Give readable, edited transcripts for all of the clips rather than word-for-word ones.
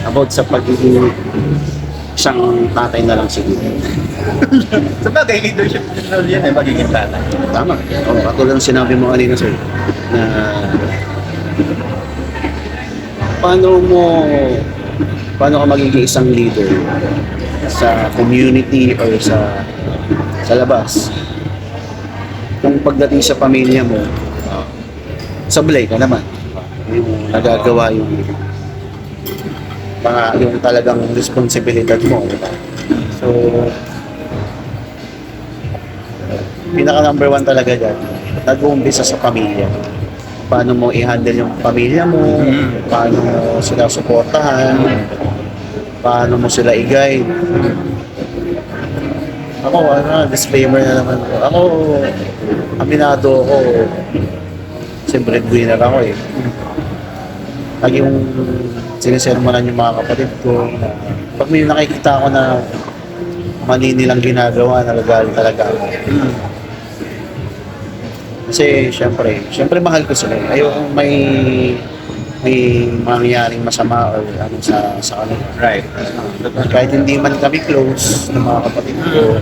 about sa pagiging isang tatay na lang siguro. Sa bagay, leadership role yan eh, magiging tatay. Tama. Oh, katulad ng sinabi mo kanina, sir, na paano ka magiging isang leader sa community or sa labas. Kung pagdating sa pamilya mo, sablay ka naman. Yung nagagawa yung talagang responsibilidad mo. Diba? So, pinaka number one talaga dyan, nag-uumpisa sa pamilya. Paano mo i-handle yung pamilya mo, paano mo sila suportahan, paano mo sila i-guide. Ako, disclaimer na naman ko. Ako, aminado ako, kasi breadwinner ako eh. Lagi yung sinisermonan yung mga kapatid ko. Pag may nakikita ako na mali nilang ginagawa, nagagalit talaga ako. Kasi syempre mahal ko sila. Ayoko may mangyaring masama or ano sa kanila. Right. Kahit hindi man kami close ng mga kapatid ko,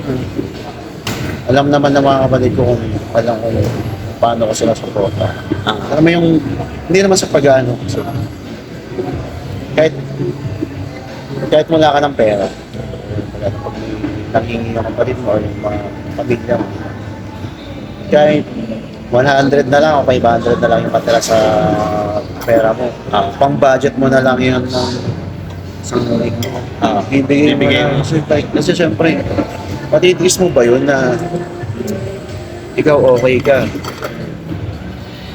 alam naman ng mga kapatid ko kung paano ko sila suporta. Alam mo yung, hindi naman sa pag-ano. Kahit wala ka ng pera, pag nanghingi yung kapatid mo or yung mga pamilya mo, kahit 100 na lang o 500 na lang yung patira sa pera mo. Pang budget mo na lang yun ng isang week mo. Bibigay mo. Kasi syempre, patitiis mo ba yun na ikaw okay ka?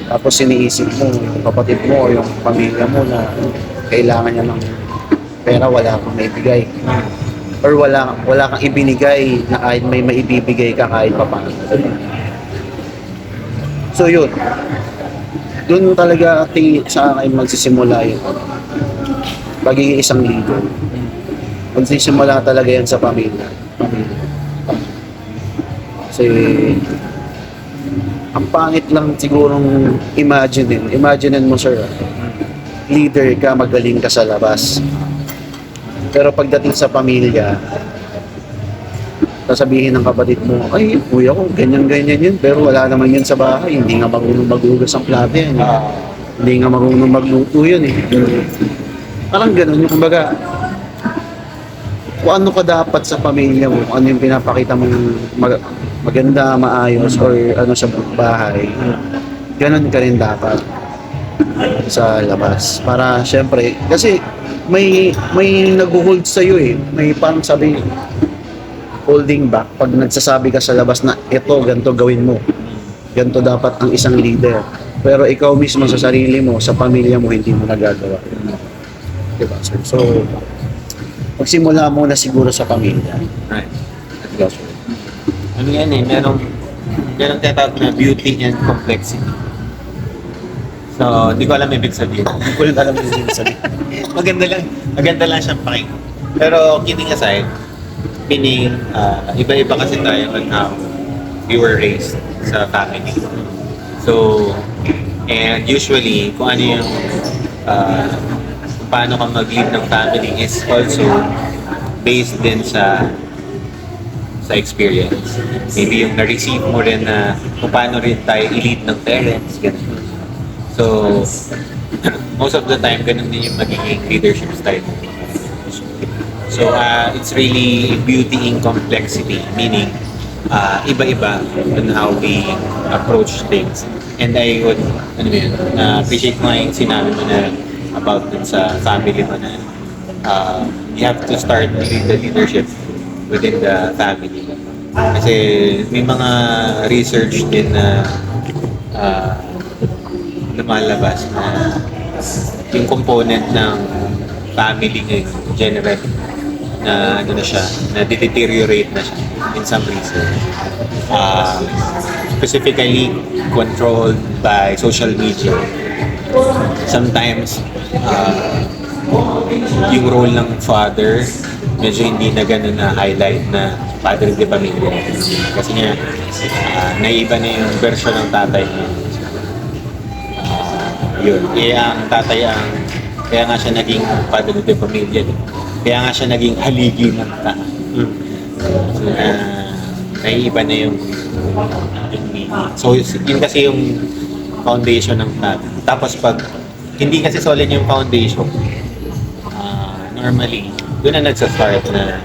Tapos iniisip mo yung kapatid mo o yung pamilya mo na kailangan niya ng pera, wala kang maibigay. Or wala kang ibinigay na kahit may maibibigay ka kahit pa paano. So yun, doon talaga sa akin magsisimula yun. Pagiging isang leader. Magsisimula talaga yan sa pamilya. Kasi ang pangit lang sigurong imaginein mo, sir, leader ka, magaling ka sa labas. Pero pagdating sa pamilya, sasabihin ng kapatid mo, ay, kuya ko, ganyan yun. Pero wala naman yun sa bahay. Hindi nga marunong maghugas ang plato yan. Hindi nga marunong magluto yun eh. Parang ganun yung kumbaga, kung ano ka dapat sa pamilya mo, kung ano yung pinapakita mong maganda, maayos, or ano sa bahay, ganun ka rin dapat sa labas. Para syempre, kasi may nag-hold sa'yo eh. May parang sabi, holding back pag nagsasabi ka sa labas na ito, ganito gawin mo. Ganito dapat ang isang leader. Pero ikaw mismo sa sarili mo, sa pamilya mo, hindi mo nagagawa. Diba? So, magsimula muna siguro sa pamilya. Right. Ano yan eh, merong tinatawag na beauty and complexity. So, hindi ko alam ibig sabihin. Hindi ko rin alam yung ibig sabihin. maganda lang siyang pakinggan. Pero kidding aside, meaning, iba-iba kasi tayo on how we were raised sa family. So, and usually, kung ano yung, kung paano ka mag-lead ng family is also based din sa experience. Maybe yung na-receive mo rin na kung paano rin tayo i-lead ng parents, ganun. So, most of the time, ganun din yung magiging leadership style. So, it's really beauty in complexity, meaning iba-iba on how we approach things. And I would, appreciate mo yung sinabi mo na about dun sa family mo na you have to start the leadership within the family. Kasi may mga research din na lumalabas na yung component ng family ngayon, general, na na deteriorate na siya in some research. Specifically controlled by social media. Sometimes, yung role ng father, medyo hindi na ganun na highlight na padre de pamilya. Kasi nga, naiba na yung version ng tatay niya. Yun. Ang tatay ang Kaya nga siya naging padre de pamilya. Kaya nga siya naging haligi ng tahan. So, naiiba na yung meaning. So, yun kasi yung foundation ng tahan. Tapos pag hindi kasi solid yung foundation, normally, doon na nagsa-start na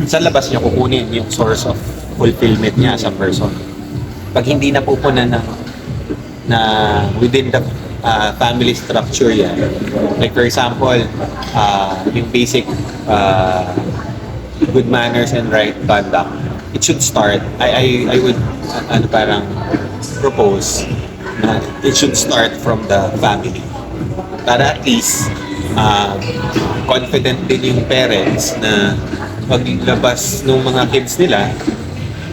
sa labas niya kukunin yung source of fulfillment niya as a person. Pag hindi napupunan na within the family structure yan, like for example, yung basic good manners and right conduct, it should start, I would parang propose na it should start from the family. Para at least confident din yung parents na paglabas ng mga kids nila,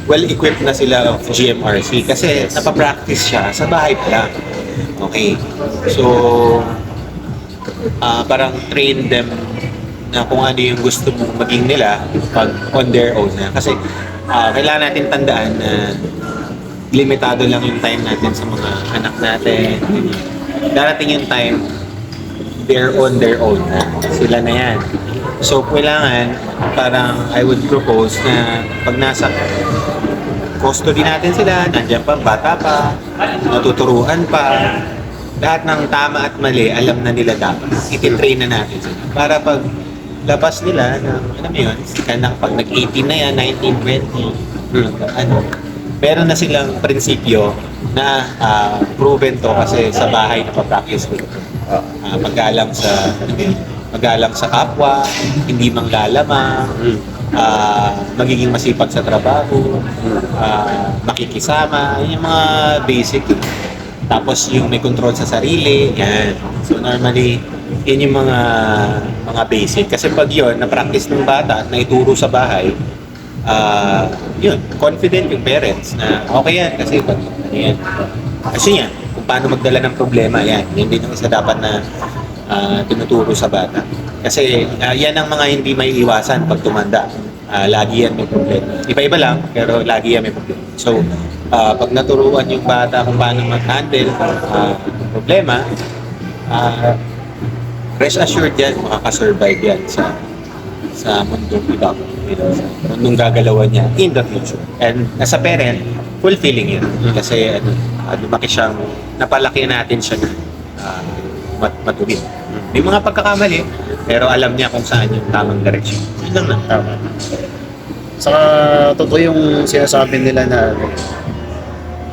well-equipped na sila of GMRC kasi napapractice siya sa bahay pa lang. Okay. So, parang train them na kung ano yung gusto mong maging nila pag on their own na. Kasi kailangan natin tandaan na limitado lang yung time natin sa mga anak natin. Darating yung time, they're on their own na. Sila na yan. So, kailangan, parang I would propose na pag nasa custody natin sila, nandiyan pa, bata pa, natuturuan pa, lahat ng tama at mali, alam na nila dapat. Ititrain na natin sila. Para pag labas nila, alam mo yun, pag nag-18 na yan, 19, 20, meron na silang prinsipyo na proven to kasi sa bahay na pa-practice ko. Magalang sa magalang sa kapwa, hindi manglalamang, magiging masipag sa trabaho, makikisama, yun yung mga basic. Tapos yung may control sa sarili, yan. So normally, yun yung mga basic. Kasi pag yun, na-practice ng bata at naituro sa bahay, yun, confident yung parents na okay yan kasi pag ano yan. Kasi yan, kung paano magdala ng problema, yan. Yan din yung isa dapat na tinuturo sa bata. Kasi yan ang mga hindi may iwasan pag tumanda. Lagi yan may problema. Iba-iba lang, pero lagi yan may problema. So, pag naturuan yung bata kung paano mag-handle problema, rest assured yan, makakasurvive yan sa mundong iba. Sa mundong gagalawan niya in the future. And as a parent, fulfilling yun. Kasi lumaki siyang, napalaki natin siya na matuwid. May mga pagkakamali, pero alam niya kung saan yung tamang direksyon. Yun lang na. Tama. Saka totoo yung sinasabi nila na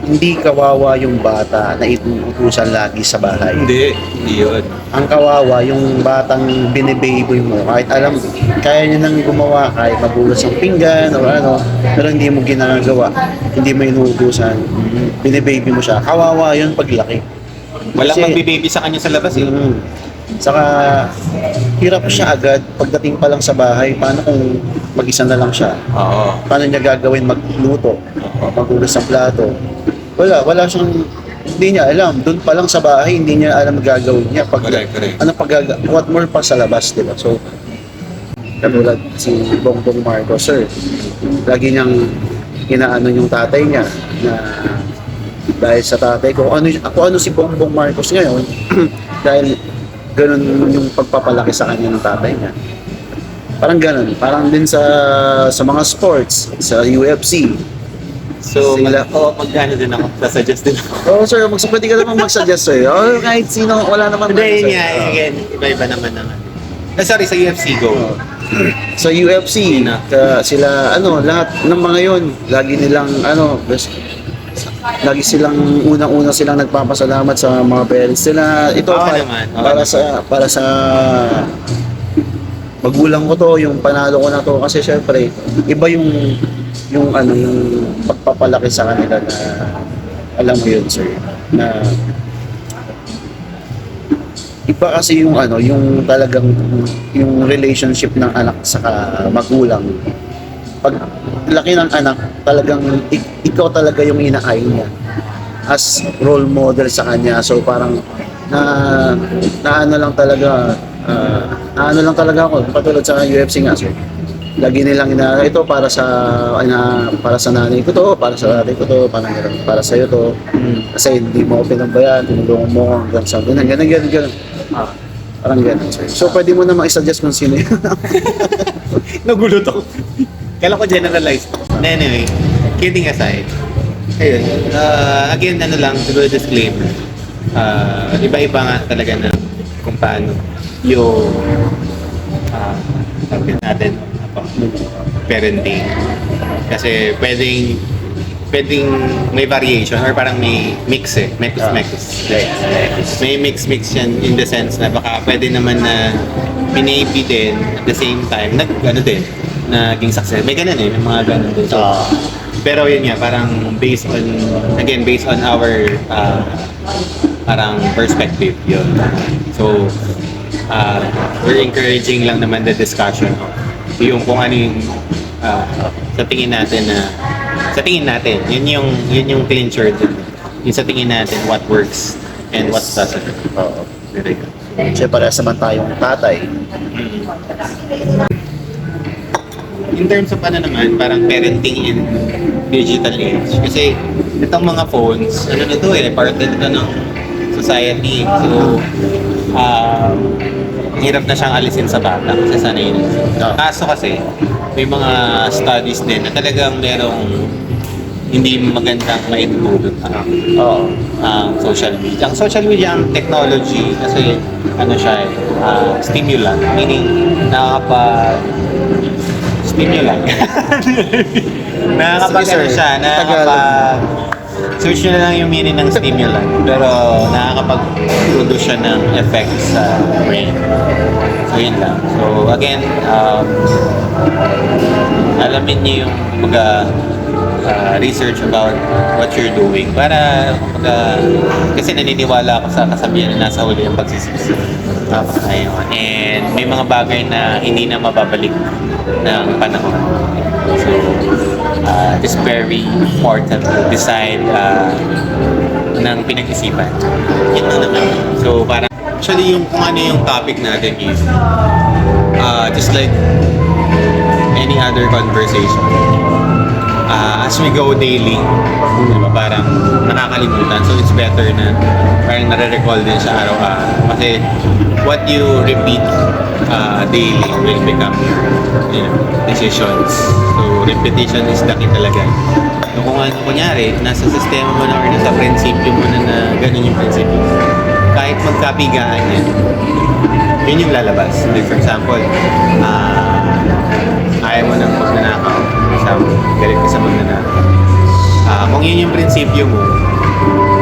hindi kawawa yung bata na inuutusan lagi sa bahay. Hindi yun. Ang kawawa yung batang binibaby mo, kahit alam, kaya niya nang gumawa, kahit magulas ng pinggan o ano, pero hindi mo ginagawa, hindi mo inuutusan, binibaby mo siya. Kawawa yun paglaki. Walang Kasi- magbibaby sa kanya sa labas eh. Saka hirap siya agad pagdating pa lang sa bahay. Paano kung mag-isa na lang siya? Oo. Paano niya gagawin magluto? Magulas ng plato? Wala siyang, hindi niya alam. Doon pa lang sa bahay, hindi niya alam gagawin niya. Correct. What more pa sa labas, di ba? So, katulad si Bongbong Marcos, sir, lagi niyang inaano yung tatay niya na dahil sa tatay ko, ano si Bongbong Marcos ngayon, dahil ganun yung pagpapalaki sa kanya ng tatay niya. Parang ganun. Parang din sa mga sports, sa UFC. So, Sila- magkano din ako. Sasuggest din ako. Oh, sir, pwede ka naman mag-suggest, sir. Oh, kahit sino, wala naman. Hindi, yun sir. nga. Again, iba-iba naman naman. Sorry, sa UFC, go. Sa UFC, sila, lahat ng mga yun, lagi nilang, lagi silang unang-una silang nagpapasalamat sa mga parents nila. Ito Oo naman. para sa magulang ko to, yung panalo ko na to kasi syempre iba yung pagpapalaki sa kanila na alam mo yun, sir, na iba kasi yung talagang yung relationship ng anak sa magulang. Pag laki ng anak, talagang ikaw talaga yung inaay niya as role model sa kanya. So parang naano lang talaga ako patulad sa UFC nga, sir. Lagi nilang ito para sa nanay ko to, para sa tatay ko to, para sa iyo to. Kasi hindi mo ako pinabayaan, tinulungan mo ako hanggang sa ganun. Parang gano'n, sir. So, pwede mo naman i-suggest kung sino yun. Nagulot ako. Kala ko generalize. Anyway, kidding aside. Ayun. Again, ano lang, siguro disclaimer. Iba-iba nga talaga na kung paano yung sabi natin parenting. Kasi pwedeng may variation or parang may mix eh. Mix. May mix yan in the sense na baka pwede naman na maybe din at the same time naging success. May ganun eh, may mga ganun din. So, pero yun nga, parang based on our parang perspective yun. So, we're encouraging lang naman the discussion yung kung ano yung sa tingin natin, yun yung clincher dun. Yung sa tingin natin, what works and what doesn't. Oo. Very good. Kasi parehas naman tayong tatay. In terms of ano naman, parang parenting in digital age. Kasi itong mga phones, ano na to part na ito ng society. So, hirap na siyang alisin sa bata kasi sanay na. Kaso kasi, may mga studies din na talagang merong hindi magandang maitutulot ang social media. Ang social media, ang technology, kasi ano siya, stimulant. Meaning, stimulant. Search nyo na lang yung meaning ng stimulant. Pero nakakapag-produce siya ng effect sa brain. So, yun lang. So, again, alamin nyo yung research about what you're doing para kasi naniniwala ako sa kasabihan na nasa huli yung pagsisisi. Ayun. And may mga bagay na hindi na mababalik ng panahon. So, it's very important to decide ng pinag-isipan. Yun lang naman. So, parang actually yung kung ano yung topic natin is just like any other conversation. As we go daily, diba, parang nakakalimutan. So it's better na parang nare-recall din siya araw-araw. Kasi what you repeat daily will become your decisions. So repetition is the key talaga. So kung ano, kunyari, nasa sistema mo na or nasa prinsipyo mo na ganun yung prinsipyo. Kahit magkabigaan yan, yun yung lalabas. Like for example, ayaw mo nang magnanakaw. Galit ka sa magnanakaw. Kung yun yung prinsipyo mo,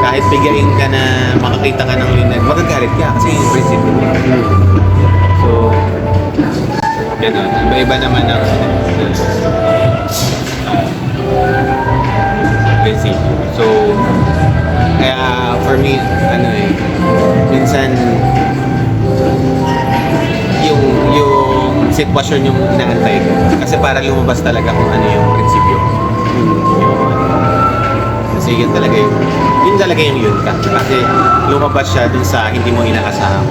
kahit bigayin ka na makakita ka ng linag, magagalit ka kasi yung prinsipyo mo. So, gano'n. Iba-iba naman ang prinsipyo. So, kaya for me, minsan yung sitwasyon yung inaantay ko. Kasi para lumabas talaga kung ano yung prinsipyo. Kasi yun talaga yung ka. Kasi lumabas siya dun sa hindi mo inaasahan.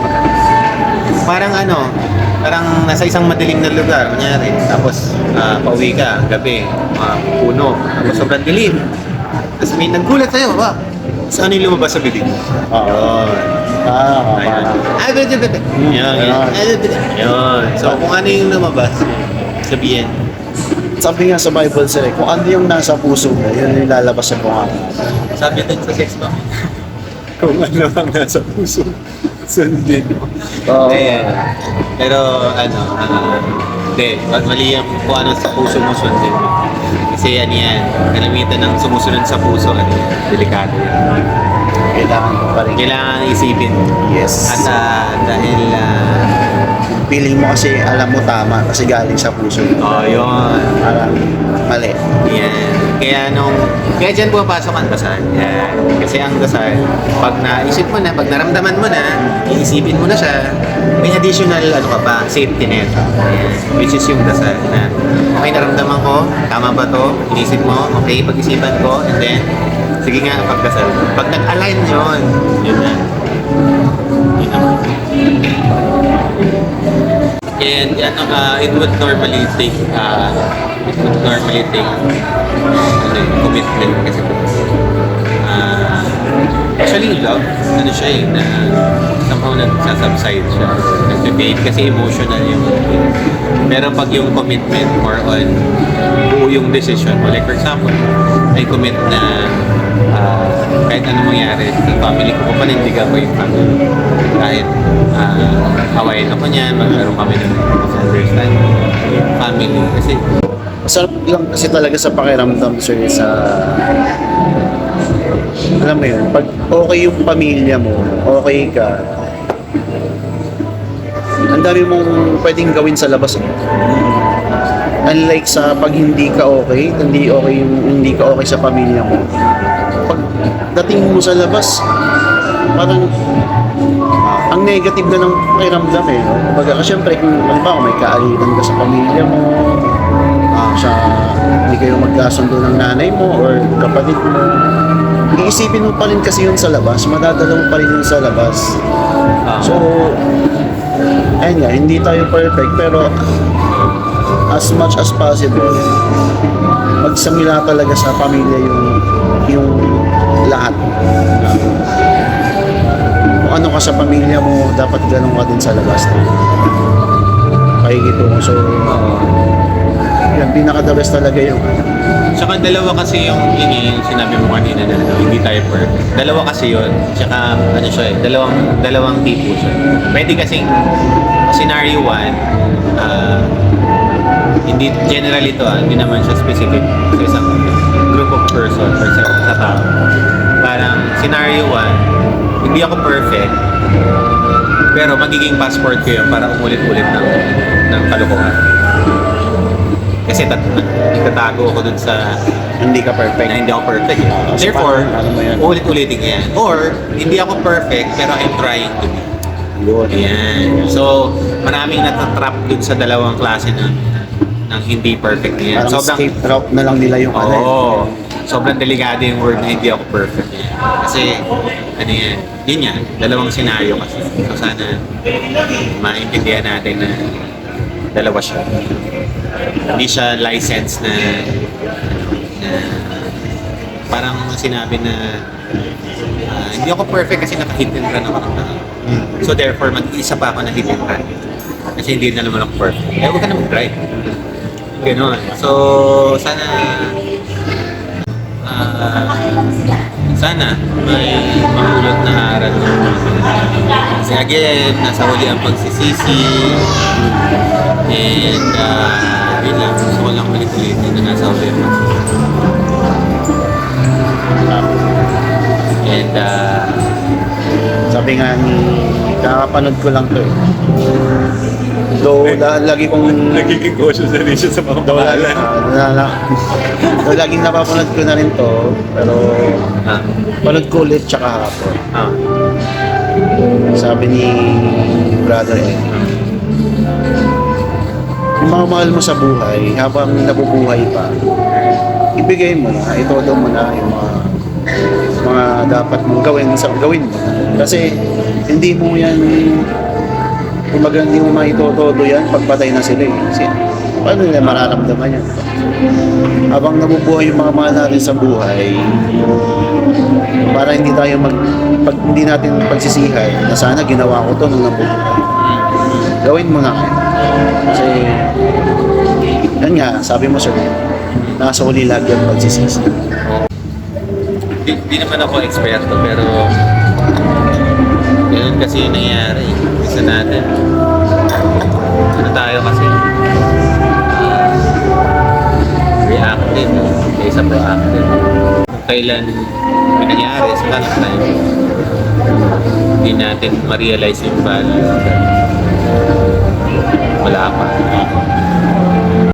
Parang nasa isang madilim na lugar, kunyari. Tapos, pauwi ka, gabi, puno. Tapos sobrang dilim. Tapos may naggulat sa'yo, ba? Tapos ano yung lumabas sa bibig? Yun. So, kung ano yung lumabas, sabihin. Sabi nga sa Bible, sir, kung ano yung nasa puso mo, yun yung lalabas sa mukha mo. Sabi din sa sex bomb. Kung ano ang nasa puso, sundin mo. Ayan. Pero, mali yung kung ano sa puso mo, sundin mo. Kasi yan, kalamitan ng sumusunod sa puso, delikado yan. Kailangan isipin. Yes. At dahil feeling mo kasi alam mo tama kasi galing sa puso mo. Yun. Parang mali. Yan. Kaya dyan pumapasok ang dasal. Yan. Kasi ang dasal, pag naisip mo na, pag naramdaman mo na, iisipin mo na siya, may additional safety net. Yan. Which is yung dasal na, okay, naramdaman ko, tama ba to? Inisip mo, okay, pag-isipan ko, and then, sige nga, pagdasal. Pag nag-align yun na. Yun naman. And it would normally take commitment kasi actually love, ano siya eh, na somehow nagsasubside siya. Nag-fade kasi emotional yung pero pag yung commitment more on buo yung decision mo. Like for example, I commit na kahit anong mangyari sa family ko, papanindigan ko yung family. Kahit hawain ako niyan, magkaroon kami ng misunderstanding family. Kasi Masarap lang kasi talaga sa pakiramdam, sir, sa alam mo yun, pag okay yung pamilya mo, okay ka, ang dami mong pwedeng gawin sa labas. Unlike sa pag hindi ka okay, hindi ka okay sa pamilya mo. Pag dating mo sa labas, parang ang negative na ng pakiramdam eh. No? Kumbaga, syempre, kung may kaalitan ka sa pamilya mo, hindi kayo magkasundo ng nanay mo or kapatid mo, iisipin mo pa rin kasi yun sa labas, madadala mo pa rin yun sa labas. So, ayun nga, hindi tayo perfect, pero as much as possible, magsamila talaga sa pamilya yung lahat. Kung ano ka sa pamilya mo, dapat ganun ka din sa labas. Pakikito mo. So, yan, pinaka-the best talaga yung Tsaka dalawa kasi yung sinabi mo kanina na hindi tayo perfect. Dalawa kasi yun. Tsaka ano siya eh, dalawang tipo siya. Pwede kasing scenario 1, hindi general ito hindi naman siya specific sa isang group of person or sa tao. Parang scenario 1, hindi ako perfect, pero magiging passport ko yun para umulit-ulit ng kalokohan. Kasi itatago ako dun sa hindi ka perfect. na hindi ako perfect. Therefore, ulit-ulitin ko yan. Or, hindi ako perfect, pero I'm trying to be. Yun. Ayan. So, maraming natatrap dun sa dalawang klase ng hindi perfect na yan. Parang escape route na lang nila yung Sobrang delikado yung word na hindi ako perfect. Kasi, ano yan, yun yan, dalawang senaryo kasi. So, sana maintindihan natin na dalawa siya. Hindi siya license na parang sinabi na hindi ako perfect kasi naka-hit and run ako ng tao. So therefore, mag-iisa pa ako na hit and run. Kasi hindi na naman ako perfect. Huwag ka na mag-drive. Ganon. So, sana may mahulot na aral. Kasi again, nasa huli ang pagsisisi. And, yun lang. Gusto ko lang ulit-ulitin na nasa huli ang pagsisisi. And, sabi nga ni, kakapanood ko lang to eh. Though, lagi kong nagiging cautious na rin siya sa mga pangalan. Though, laging napapanood ko na rin to, pero panood ko ulit tsaka hapon. Sabi ni brother kung mahal mo sa buhay, habang nabubuhay pa, ibigay mo na, itodo mo na yung mga dapat mong gawin mo. Kasi hindi mo yan, kumbaga hindi mo maitotodo yan pagpatay na sila eh. Kasi paano nila mararamdaman yan? Habang nabubuhay yung mga mahal natin sa buhay, para hindi tayo pag hindi natin pagsisihay na sana ginawa ko to nung nabubuhay. Gawin mo na kayo. Kasi yan nga, sabi mo sir, nasa huli lagi ang pagsisisi. Di naman ako eksperto, pero ganun kasi yung nangyari. Isa natin. Ano tayo kasi? Reactive kaysa proactive. Kung kailan may nangyari sa kanak tayo, hindi natin ma-realize yung value. Wala pa.